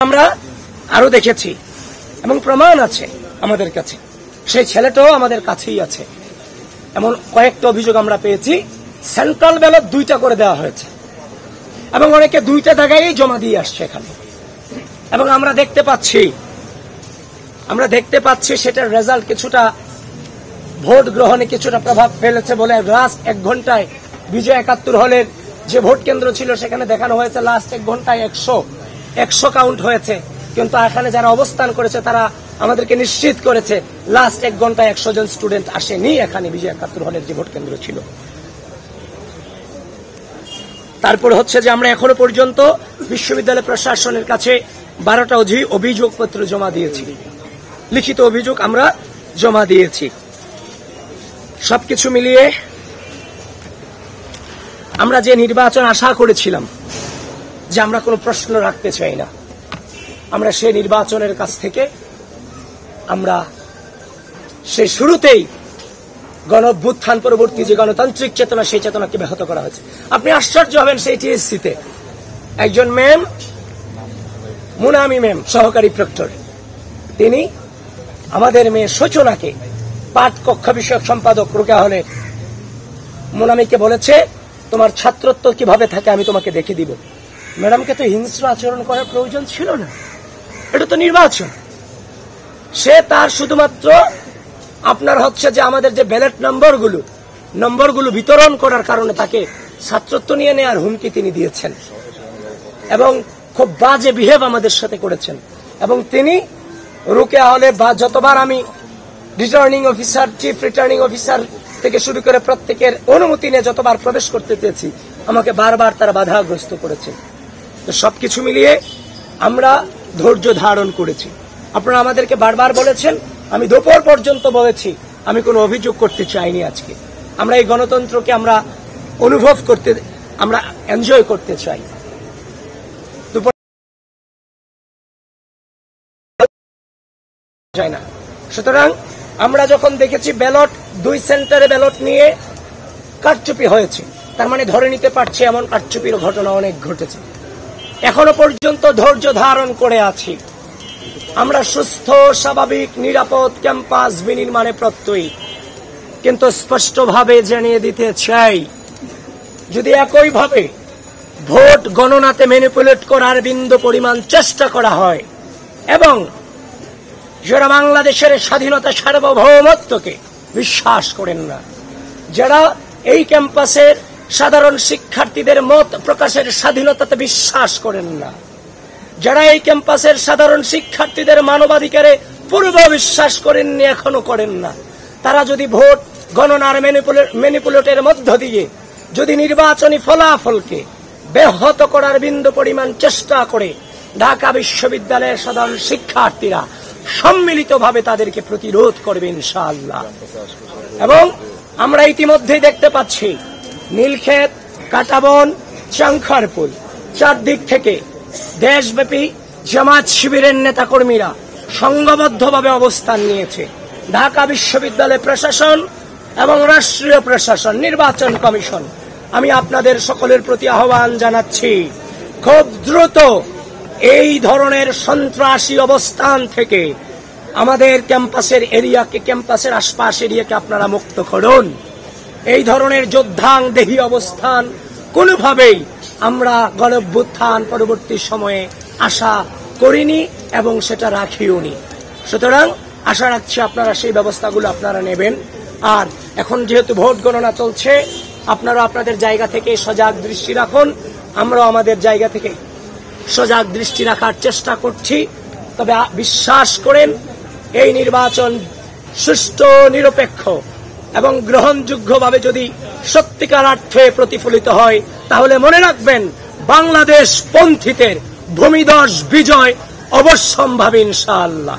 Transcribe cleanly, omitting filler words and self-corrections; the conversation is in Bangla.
আমরা আরো দেখেছি এবং প্রমাণ আছে আমাদের কাছে, সেই ছেলেটাও আমাদের কাছেই আছে। এমন কয়েকটা অভিযোগ আমরা পেয়েছি, সেন্ট্রাল ব্যালট 2টা করে দেওয়া হয়েছে এবং অনেকে 2টা জায়গায় জমা দিয়ে আসছে এখানে। এবং আমরা দেখতে পাচ্ছি সেটার রেজাল্ট কিছুটা ভোট গ্রহণে কিছুটা প্রভাব ফেলেছে বলে লাস্ট 1 ঘন্টায় বিজয় 71 হলের যে ভোট কেন্দ্র ছিল সেখানে দেখানো হয়েছে লাস্ট 1 ঘন্টায় 100 কাউন্ট হয়েছে, কিন্তু এখানে যারা অবস্থান করেছে তারা আমাদেরকে নিশ্চিত করেছে লাস্ট 1 ঘন্টায় 100 জন স্টুডেন্ট আসেনি এখানে বিজয় 71 হলের যে ভোট কেন্দ্র ছিল। তারপর হচ্ছে যে আমরা এখনো পর্যন্ত বিশ্ববিদ্যালয় প্রশাসনের কাছে 12টা অভিযোগপত্র জমা দিয়েছি, লিখিত অভিযোগ আমরা জমা দিয়েছি। সবকিছু মিলিয়ে আমরা যে নির্বাচন আশা করেছিলাম যে আমরা কোনো প্রশ্ন রাখতে চাই না, আমরা সেই নির্বাচনের কাছ থেকে আমরা সেই শুরুতেই গণ-অভ্যুত্থান পরবর্তী যে গণতান্ত্রিক চেতনা, সেই চেতনাকে ব্যাহত করা হয়েছে। আপনি আশ্চর্য হবেন, সেই টিএসসিতে একজন ম্যাম, মুনামি ম্যাম, সহকারী প্রক্টর, তিনি আমাদের মেয়ে সূচনাকে পাঠ কক্ষ বিষয়ক সম্পাদক রোকেয়া হলের মুনামিকে বলেছে তোমার ছাত্রত্ব কিভাবে থাকে আমি তোমাকে দেখে দিব। ম্যাডামকে তো হিংস্র আচরণ করার প্রয়োজন ছিল না, এটা তো নির্বাচন। সে তার শুধুমাত্র আপনার হচ্ছে যে আমাদের যে ব্যালট নম্বরগুলো বিতরণ করার কারণে তাকে ছাত্রত্ব নিয়ে নেওয়ার হুমকি তিনি দিয়েছেন এবং খুব বাজে বিহেভ আমাদের সাথে করেছেন। এবং তিনি রোকেয়া হলে যতবার আমি returning officer, chief returning officer থেকে শুরু করে প্রত্যেকের অনুমতি নিয়ে যতবার প্রবেশ করতে চেয়েছি, আমাকে বারবার তারা বাধাগ্রস্ত করেছেন। তো সবকিছু মিলিয়ে আমরা ধৈর্য ধারণ করেছি। আপনারা আমাদেরকে বারবার বলেছেন, আমি দুপুর পর্যন্ত বলেছি আমি কোনো অভিযোগ করতে চাইনি। আজকে আমরা এই গণতন্ত্রকে আমরা অনুভব করতে, আমরা এনজয় করতে চাই। না, সুতরাং আমরা যখন দেখেছি ব্যালট 2 সেন্টারে ব্যালট নিয়ে কারচুপি হয়েছে, তার মানে ধরে নিতে পারছে এমন কারচুপির ঘটনা অনেক ঘটেছে। এখনো পর্যন্ত ধৈর্য ধারণ করে আছি। আমরা সুস্থ, স্বাভাবিক, নিরাপদ ক্যাম্পাস বিনির্মাণে প্রত্যয়ী, কিন্তু স্পষ্টভাবে জানিয়ে দিতে চাই, যদি একইভাবে ভোট গণনাতে ম্যানিপুলেট করার বিন্দু পরিমাণ চেষ্টা করা হয় এবং যারা বাংলাদেশের স্বাধীনতা, সার্বভৌমত্বকে বিশ্বাস করেন না, যারা এই ক্যাম্পাসের সাধারণ শিক্ষার্থীদের মত প্রকাশের স্বাধীনতাতে বিশ্বাস করেন না, যারা এই ক্যাম্পাসের সাধারণ শিক্ষার্থীদের মানবাধিকারে পূর্ব বিশ্বাস করেননি, এখনো করেন না, তারা যদি ভোট গণনার ম্যানিপুলেটের মধ্য দিয়ে যদি নির্বাচনী ফলাফলকে ব্যাহত করার বিন্দু পরিমাণ চেষ্টা করে, ঢাকা বিশ্ববিদ্যালয়ের সাধারণ শিক্ষার্থীরা সম্মিলিতভাবে তাদেরকে প্রতিরোধ করবে ইনশাআল্লাহ। এবং আমরা ইতিমধ্যেই দেখতে পাচ্ছি নীলক্ষেত, কাটাবন, চাংখারপুল, চারদিক থেকে দেশব্যাপী জামাত শিবিরের নেতাকর্মীরা সংঘবদ্ধভাবে অবস্থান নিয়েছে। ঢাকা বিশ্ববিদ্যালয় প্রশাসন এবং রাষ্ট্রীয় প্রশাসন, নির্বাচন কমিশন, আমি আপনাদের সকলের প্রতি আহ্বান জানাচ্ছি, খুব দ্রুত এই ধরনের সন্ত্রাসী অবস্থান থেকে আমাদের ক্যাম্পাসের এরিয়াকে, ক্যাম্পাসের আশপাশ এরিয়াকে আপনারা মুক্ত করুন। এই ধরনের যোদ্ধাংদেহী অবস্থান কোনোভাবেই আমরা গণ-অভ্যুত্থান পরবর্তী সময়ে আশা করিনি এবং সেটা রাখিওনি। সুতরাং আশা রাখছি আপনারা সেই ব্যবস্থাগুলো আপনারা নেবেন। আর এখন যেহেতু ভোট গণনা চলছে, আপনারা আপনাদের জায়গা থেকে সজাগ দৃষ্টি রাখুন, আমরাও আমাদের জায়গা থেকে সজাগ দৃষ্টি রাখার চেষ্টা করছি। তবে বিশ্বাস করেন, এই নির্বাচন সুষ্ঠু, নিরপেক্ষ এবং গ্রহণযোগ্যভাবে যদি সত্যিকার অর্থে প্রতিফলিত হয়, তাহলে মনে রাখবেন বাংলাদেশ পন্থীদের ভূমিধস বিজয় অবশ্যম্ভাবী ইনশাআল্লাহ।